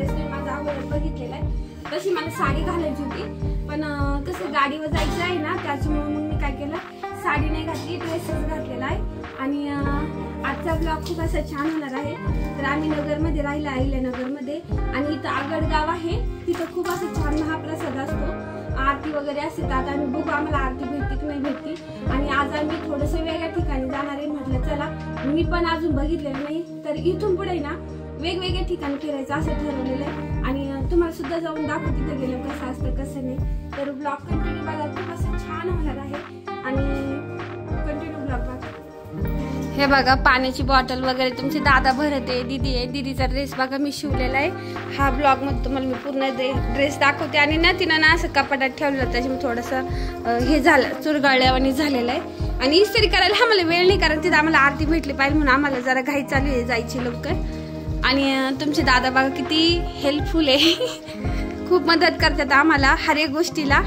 Dress मी माझा अगोदर बघितलेला आहे. तशी मला साडी घालायची होती, पण कसं गाडीवर जायचं आहे ना, त्याच्यामुळे मग मी काय केलं, साडी नाही घातली, ड्रेसच घातलेला आहे. आणि आजचा ब्लॉग खूप असा छान होणार आहे. तर आम्ही नगरमध्ये राहिला, अहिल्यानगरमध्ये, आणि इथं आगडगाव आहे, तिथं खूप असं छान महाप्रसाद असतो, आरती वगैरे असते. आता आम्ही बघू आम्हाला आरती भेटते की नाही भेटते. आणि आज आम्ही थोडंसं वेगळ्या ठिकाणी जाणार आहे. म्हटलं चला, मी पण अजून बघितलेलं नाही, तर इथून पुढे ना वेगवेगळ्या ठिकाणी फिरायचं असं ठरवलेलं आहे. आणि तुम्हाला सुद्धा जाऊन दाखवू तिथं गेलं कसं असतं कसं नाही. तर ब्लॉग कंटिन्यू बघा, खूप असं छान होणार आहे. आणि कंटिन्यू ब्लॉग बघा. हे बघा पाण्याची बॉटल वगैरे तुमचे दादा भरते, दीदी आहे, दीदीचा ड्रेस बघा मी शिवलेला आहे. हा ब्लॉग मध्ये तुम्हाला मी पूर्ण ड्रेस दाखवते. आणि ना तिनं ना असं कपाटात ठेवलेलं, त्याच्यामुळे थोडंसं हे झालं, चुरगाळल्यावानी झालेलं आहे. आणि इस्त्री करायला आम्हाला वेळ नाही, कारण तिथं आम्हाला आरती भेटली पाहिजे म्हणून आम्हाला जरा घाई चालू आहे जायची लवकर. आणि तुमचे दादा बघा किती हेल्पफुल आहे, खूप मदत करतात आम्हाला हर एक गोष्टीला.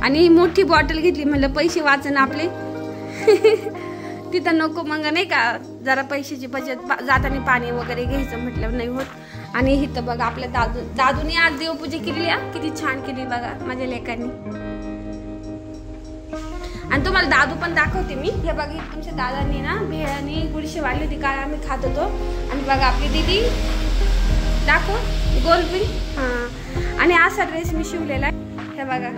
आणि मोठी बॉटल घेतली, म्हणलं पैसे वाचन आपले तिथं नको मग नाही का, जरा पैशाची बचत, जाताना पाणी वगैरे घ्यायचं म्हटलं नाही होत. आणि इथं बघा आपल्या दादूने आज देवपूजा केली आहे, किती छान केली बघा माझ्या लेकांनी. आणि तुम्हाला दादू पण दाखवते मी. हे बघा तुमच्या दादांनी ना भेळ आणि गुडशे वाढली होती, काय आम्ही खात होतो. आणि बघा आपली दीदी दाखव गोलबी. हा, आणि असा ड्रेस मी शिवलेला आहे. हे बघा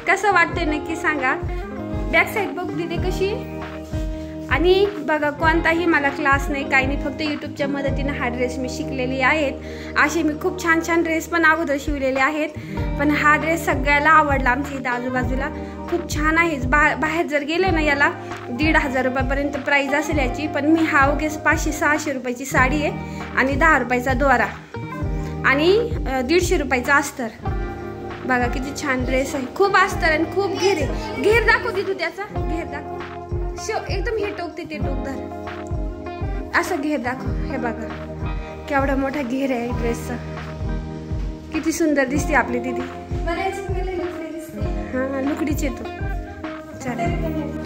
कसं वाटतंय नक्की सांगा. बॅक साईड बघ दीदी कशी. आणि बघा कोणताही मला क्लास नाही, काही नाही, फक्त युट्यूबच्या मदतीने हा ड्रेस मी शिकलेली आहेत. असे मी खूप छान छान ड्रेस पण अगोदर शिवलेले आहेत, पण हा ड्रेस सगळ्याला आवडला. आमच्या इथं आजूबाजूला खूप छान आहे. बाहेर जर गेले ना याला 1,500 रुपयापर्यंत प्राईज असेल याची, पण मी हा उगेच 500-600 रुपयाची साडी आहे आणि 10 रुपयाचा दोरा आणि 150 रुपयाचा अस्तर. बघा किती छान ड्रेस आहे, खूप अस्तर आणि खूप घेर आहे. घेर दाखव तू त्याचा, घेर दाखव एकदम, हे टोकते ते टोकदार असं घेर दाखव. हे बघा केवढा मोठा घेर आहे ड्रेसचा, किती सुंदर दिसते आपली दीदी. हा लुकडीच येतो. चालेल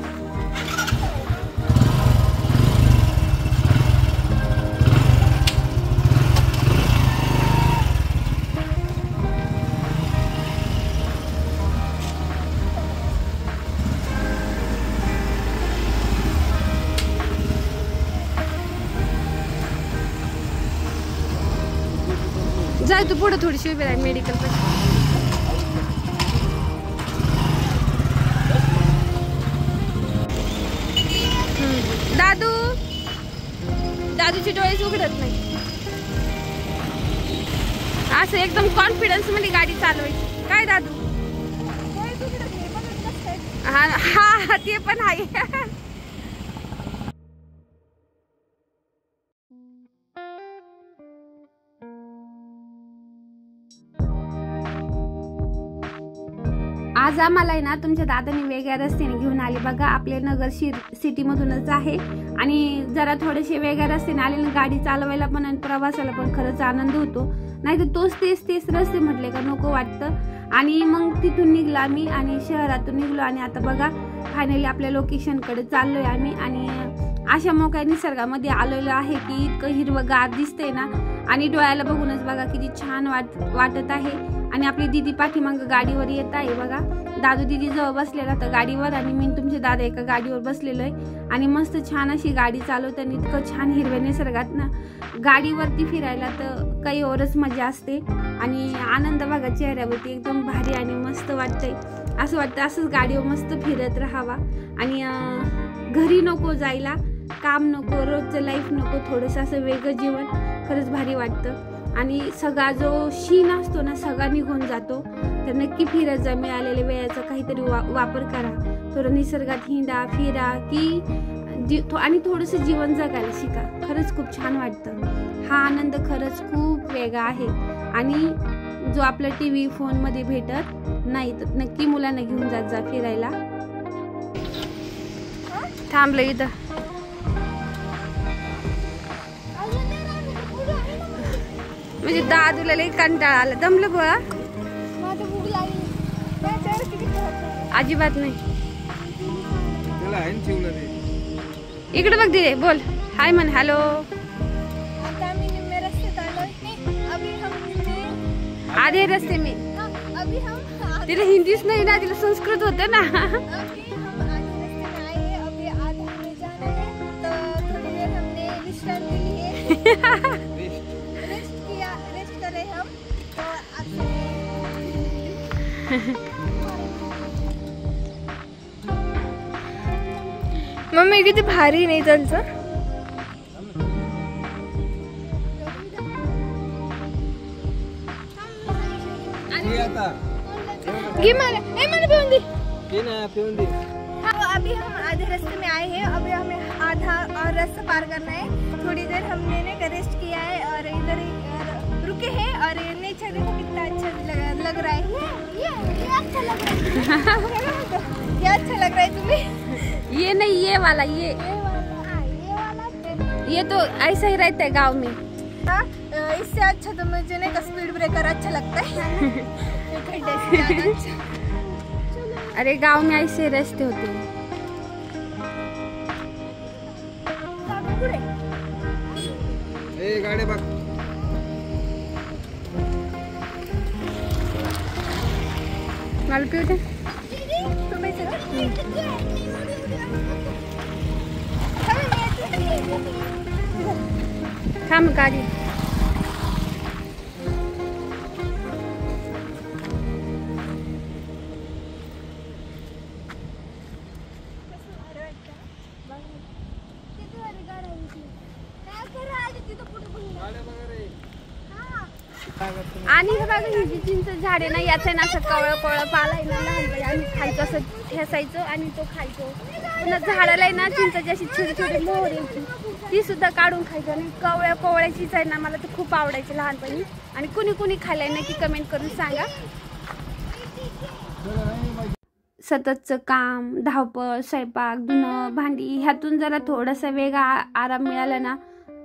जाय तू पुढे थोडीशी उभी राह मेडिकल पाशी. दादूची डोळेच उघडत नाही. असं एकदम कॉन्फिडन्स मध्ये गाडी चालवायची काय दादू. हा हा ते पण आहे. आज आम्हाला आहे ना तुमच्या दादाने वेगळ्या रस्त्याने घेऊन आले बघा. आपले नगर सिटी मधूनच आहे आणि जरा थोडेसे वेगळ्या रस्त्याने आले ना, गाडी चालवायला पण आणि प्रवासाला पण खरंच आनंद होतो. नाही तर तोच तेच रस्ते म्हटले का नको वाटतं. आणि मग तिथून निघलो आम्ही आणि शहरातून निघलो आणि आता बघा फायनली आपल्या लोकेशनकडे चाललोय आम्ही. आणि अशा मोकळ्या निसर्गामध्ये आलेलो आहे की इतकं हिरवंगार दिसतंय ना, आणि डोळ्याला बघूनच बघा किती छान वाटत आहे. आणि आपली दीदी पाठीमाग गाडीवर येत आहे बघा. दादू दीदी जवळ बसलेला तर गाडीवर, आणि मी तुमचे दादा एका गाडीवर बसलेलो आहे. आणि मस्त छान अशी गाडी चालवताना इतकं छान हिरव्या निसर्गात ना गाडीवरती फिरायला तर काही औरच मजा असते. आणि आनंद बघा चेहऱ्यावरती एकदम भारी आणि मस्त वाटतंय. असं वाटतं असंच गाडीवर मस्त फिरत राहावा. आणि घरी नको जायला, काम नको, रोजचं लाईफ नको, थोडंसं असं वेगळं जीवन खरंच भारी वाटतं. आणि सगळा जो शीन असतो ना सगळा निघून जातो. तर नक्की फिरत जा, मिळालेल्या वेळेचा काहीतरी वापर करा, थोडं निसर्गात हिंडा फिरा की आणि थोडंसं जीवन जगायला शिका. खरंच खूप छान वाटतं. हा आनंद खरंच खूप वेगळा आहे आणि जो आपल्या TV फोनमध्ये भेटत नाही. तर नक्की मुलांना घेऊन जात जा फिरायला. थांबलं इथं. म्हणजे दादूला लई कंटाळा आला, दमलं बघा. अजिबात नाही. इकडे बघ दिदे, बोल हाय म्हण. हॅलो आधे रस्ते में। अभी हम तिला हिंदीच नाही ना, तिला संस्कृत होते ना। अभी हम आधे रास्ते में आए हैं, अभी आधा हमें जाना है, तो थोड़ी देर हमने विश्रांति ली है। रेस्ट कर रहे हम, तो आपसे मम्मी किती भारी नाही त्यांचं। अभी हम आधे रास्ते में आए हैं, अभी हमें आधा और रास्ता पार करना है। थोड़ी देर हमने रेस्ट किया है और इधर रुके हैं और नेचर देखो कितना अच्छा लग रहा है। ये अच्छा लग रहा है। ये अच्छा लग रहा है तुम्हें? ये नहीं, ये वाला, ये तो ऐसा ही रहता है गांव में। हाँ, इससे अच्छा तो मुझे नहीं का स्पीड ब्रेकर अच्छा लगता है। अरे गांव में ऐसे रास्ते होते हैं। गाड़ी बघ, मला पिऊ दे। थांब गाडी। आणि हे बघा, ही जी चिंच झाड आहे ना, याचं ना असं कवळं कवळं पालाय ना, लहानपणी आम्ही खायचो, असं ठेसायचो आणि तो खायचो। पुन्हा झाडाला ना चिंचाची अशी छोटी छोटी मोहर यायची, ती सुद्धा काढून खायचो। आणि कवळ्या कवळ्याचीच आहे ना, मला ते खूप आवडायची लहानपणी। आणि कुणी कुणी खाल्लंय नक्की कमेंट करून सांगा। सततचं काम, धावपळ, स्वयंपाक, धुणं, भांडी, ह्यातून जरा थोडासा वेगळा आराम मिळाला ना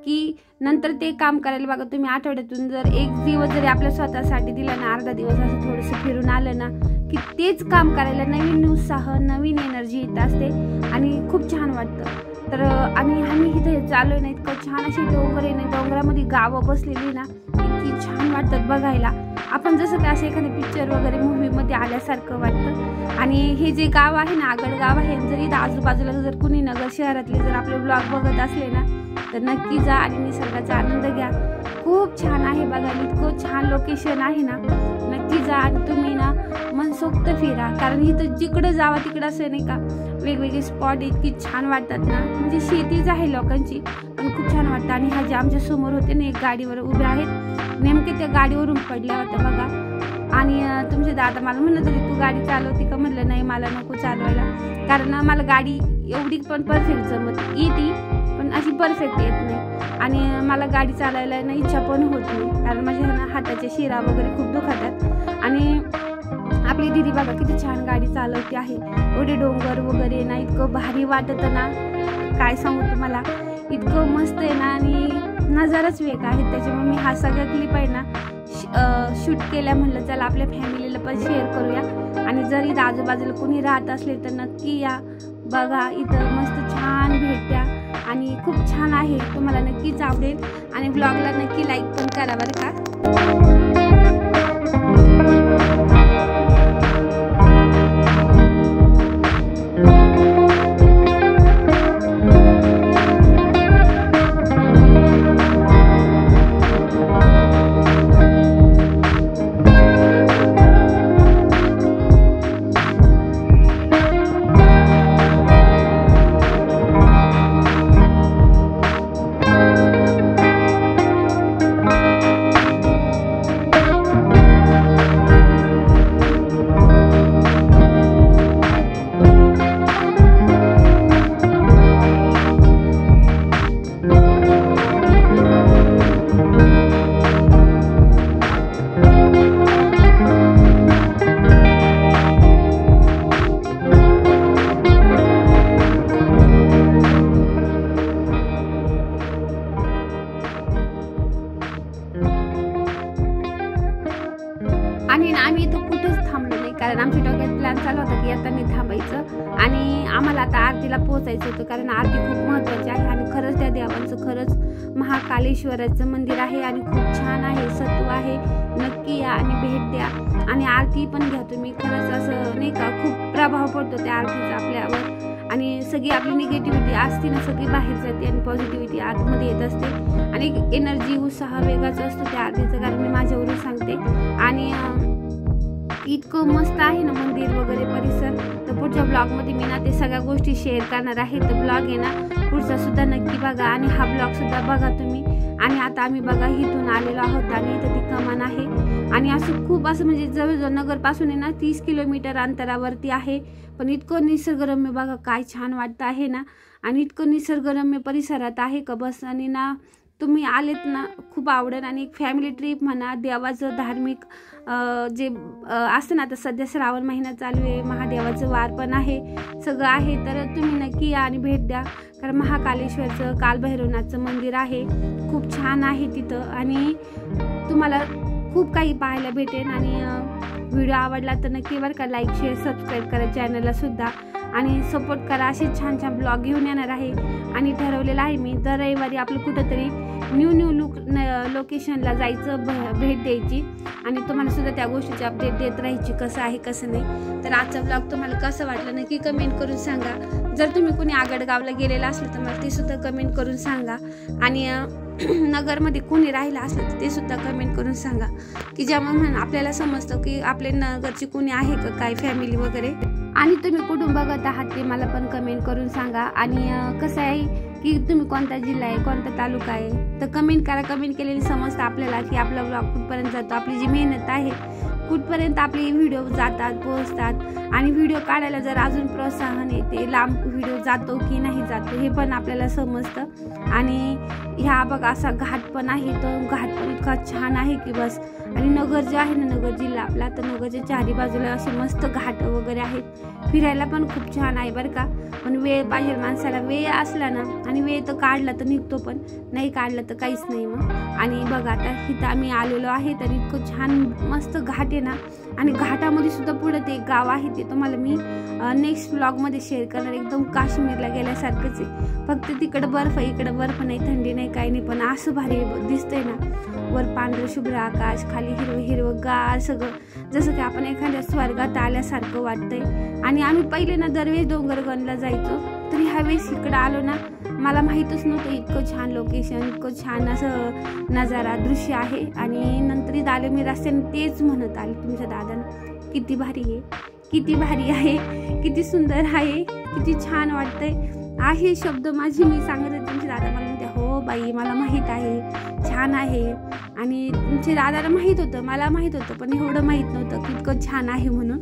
की नंतर ते काम करायला बघा तुम्ही। आठवड्यातून जर एक दिवस जरी आपल्या स्वतःसाठी दिला ना, अर्धा दिवस असं थोडंसं फिरून आलं ना की तेच काम करायला नवीन उत्साह, नवीन एनर्जी येत असते आणि खूप छान वाटतं। तर आणि आम्ही इथे चालू ना, इतकं छान अशी डोंगर आहे ना, डोंगरामध्ये गावं बसलेली ना, इतकी छान वाटतात बघायला। आपण जसं काय असं एखाद्या पिक्चर वगैरे मूवीमध्ये आल्यासारखं वाटतं। आणि हे जे गाव आहे ना, आगड गाव आहे, जरी आजूबाजूला जर कुणी नगर शहरातले जर आपले ब्लॉग बघत असले ना, तर नक्की जा आणि निसर्गाचा आनंद घ्या। खूप छान आहे बघायला, इतकं छान लोकेशन आहे ना, नक्की जा आणि तुम्ही ना मनसोक्त फिरा। कारण इथं जिकडं जावा तिकडं असं नाही का वेगवेगळे स्पॉट इतकी छान वाटतात ना, म्हणजे शेतीच आहे लोकांची, पण खूप छान वाटतं। आणि हा जे आमच्या समोर होते ना, एक गाडीवर उभे आहेत, नेमके त्या गाडीवरून पडल्या होत्या बघा। आणि तुमचे दादा मला म्हणत होते तू गाडी चालवती का? म्हटलं नाही, मला नको चालवायला, कारण मला गाडी एवढी पण परफेक्ट जमत येते, पण अशी परफेक्ट येत नाही। आणि मला गाडी चालायला ना इच्छा पण होत नाही, कारण माझ्या ना हाताच्या शिरा वगैरे खूप दुखतात। आणि आपली दीदी बघा किती छान गाडी चालवते आहे, एवढे डोंगर वगैरे ना, इतकं भारी वाटतं ना, काय सांगू तुम्हाला, इतकं मस्त आहे ना, आणि नजाराच वेगळा आहे। त्याच्यामुळे मी हा सगळा क्लिप आहे ना शूट केल्या, म्हणलं चला आपल्या फॅमिलीला पण शेअर करूया। आणि जर इथं आजूबाजूला कोणी राहत असले तर नक्की या बघा, इथं मस्त छान भेटत्या आणि खूप छान आहे, तुम्हाला नक्कीच आवडेल। आणि ब्लॉगला नक्की लाईक पण करा बरं का। आणि आम्ही इथं कुठेच थांबलो नाही, कारण आमच्या डोक्यात प्लॅन चालू होता की येताना थांबायचं। आणि आम्हाला आता आरतीला पोहोचायचं होतं, कारण आरती खूप महत्त्वाची आहे आणि खरंच त्या देवांचं खरंच महाकालेश्वराचं मंदिर आहे आणि खूप छान आहे, सत्व आहे. नक्की या आणि भेट द्या आणि आरती पण घ्या तुम्ही. खरंच असं नाही का खूप प्रभाव पडतो त्या आरतीचा आपल्यावर आणि सगळी आपली निगेटिव्हिटी असते ना सगळी बाहेर जाते आणि पॉझिटिव्हिटी आतमध्ये येत असते आणि एनर्जी उत्साह वेगळाच असतो त्या आरतीचं, कारण मी माझ्यावरून सांगते. आणि इतकं मस्त आहे ना मंदिर वगैरे परिसर. तर पुढच्या ब्लॉगमध्ये मी ना ते सगळ्या गोष्टी शेअर करणार आहे. तर ब्लॉग आहे ना पुढचा सुद्धा नक्की बघा आणि हा ब्लॉग सुद्धा बघा तुम्ही. आणि आता आम्ही बघा इथून आलेलो आहोत आणि इथं ती कमान आहे आणि असं खूप असं म्हणजे जवळजवळ नगरपासून आहे ना 30 किलोमीटर अंतरावरती आहे. पण इतकं निसर्गरम्य बघा काय छान वाटतं आहे ना आणि इतकं निसर्गरम्य परिसरात आहे का बस. आणि ना तुम्ही आलेत ना खूप आवडेल आणि एक फॅमिली ट्रिप म्हणा, देवाचं धार्मिक जे असतं ना, आता सध्या श्रावण महिना चालू आहे, महादेवाचं वार पण आहे, सगळं आहे. तर तुम्ही नक्की या आणि भेट द्या, कारण महाकालेश्वरचं कालभैरवनाथचं मंदिर आहे, खूप छान आहे तिथं आणि तुम्हाला खूप काही पाहायला भेटेल. आणि व्हिडिओ आवडला तर नक्की बरं का लाईक शेअर सबस्क्राईब करा चॅनलला सुद्धा आणि सपोर्ट करा. असे छान छान ब्लॉग घेऊन येणार आहे आणि ठरवलेलं आहे मी दर रविवारी आपलं कुठंतरी न्यू लोकेशनला जायचं, भेट द्यायची आणि तुम्हाला सुद्धा त्या गोष्टीची अपडेट देत राहायची कसं आहे कसं नाही. तर आजचा ब्लॉग तुम्हाला कसं वाटलं नक्की कमेंट करून सांगा. जर तुम्ही कोणी आगडगावला गेलेलं असलं तर मला ते सुद्धा कमेंट करून सांगा आणि नगरमध्ये कोणी राहिलं असलं तर ते सुद्धा कमेंट करून सांगा की ज्यामुळे आपल्याला समजतं की आपल्या नगरची कोणी आहे का काय फॅमिली वगैरे. आणि तुम्ही कुठून बघत आहात ते मला पण कमेंट करून सांगा. आणि कसं आहे की तुम्ही कोणता जिल्हा आहे, कोणता तालुका आहे, तर कमेंट करा. कमेंट केलेली समजतं आपल्याला की आपला ब्लॉग कुठपर्यंत जातो, आपली जी मेहनत आहे कुठपर्यंत आपले व्हिडिओ जातात पोहोचतात आणि व्हिडिओ काढायला जर अजून प्रोत्साहन येते, लांब व्हिडिओ जातो की नाही जातो हे पण आपल्याला समजतं. आणि ह्या बघा असा घाट पण आहे, तो घाट पण इतका छान आहे की बस. आणि नगर जे आहे ना, नगर जिल्हा आपला, तर नगरच्या चारी बाजूला असे मस्त घाट वगैरे आहेत, फिरायला पण खूप छान आहे बरं का. पण वेळ पाहिजे माणसाला, वेळ असला ना आणि वेळ तर काढला तर निघतो, पण नाही काढला तर काहीच नाही मग. आणि बघा आता इथं आम्ही आलेलो आहे तर इतकं छान मस्त घाट आहे ना आणि घाटामध्ये सुद्धा पुढे ते गाव आहे, ते तुम्हाला मी नेक्स्ट व्लॉगमध्ये शेअर करणार. एकदम काश्मीरला गेल्यासारखंच आहे, फक्त तिकडं बर्फ, इकडं बर्फ नाही, थंडी नाही, काही नाही, पण असं भारी दिसतंय ना. वर पांढरं शुभ्र आकाश, खाली हिरवं गार सगळं, जसं की आपण एखाद्या स्वर्गात आल्यासारखं वाटतंय. आणि आम्ही पहिले ना दरवेळेस डोंगरगणला जायचो, तर ह्यावेळेस इकडं आलो ना मला माहीतच नव्हतं इतकं छान लोकेशन, इतकं छान असं नजारा दृश्य आहे. आणि नंतर इथं आले मी रस्त्याने तेच म्हणत आले तुमच्या दादांना, किती भारी आहे, किती भारी आहे, किती सुंदर आहे, किती छान वाटतंय. आहे शब्द माझे मी सांगत आहे, तुमचे दादा मला म्हणते हो बाई मला माहीत आहे, छान आहे. आणि तुमच्या दादाला माहीत होतं, मला माहीत होतं, पण एवढं माहीत नव्हतं की इतकं छान आहे म्हणून.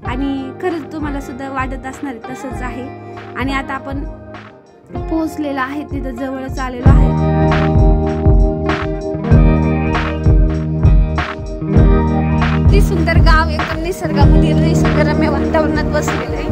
आणि खरंच तुम्हाला सुद्धा वाटत असणार तसंच आहे. आणि आता आपण पोहोचलेलो आहे, तिथं जवळच आलेलो आहे. किती सुंदर गाव, एकदम निसर्गामध्ये निसर्गरम्य वातावरणात बसलेलं आहे.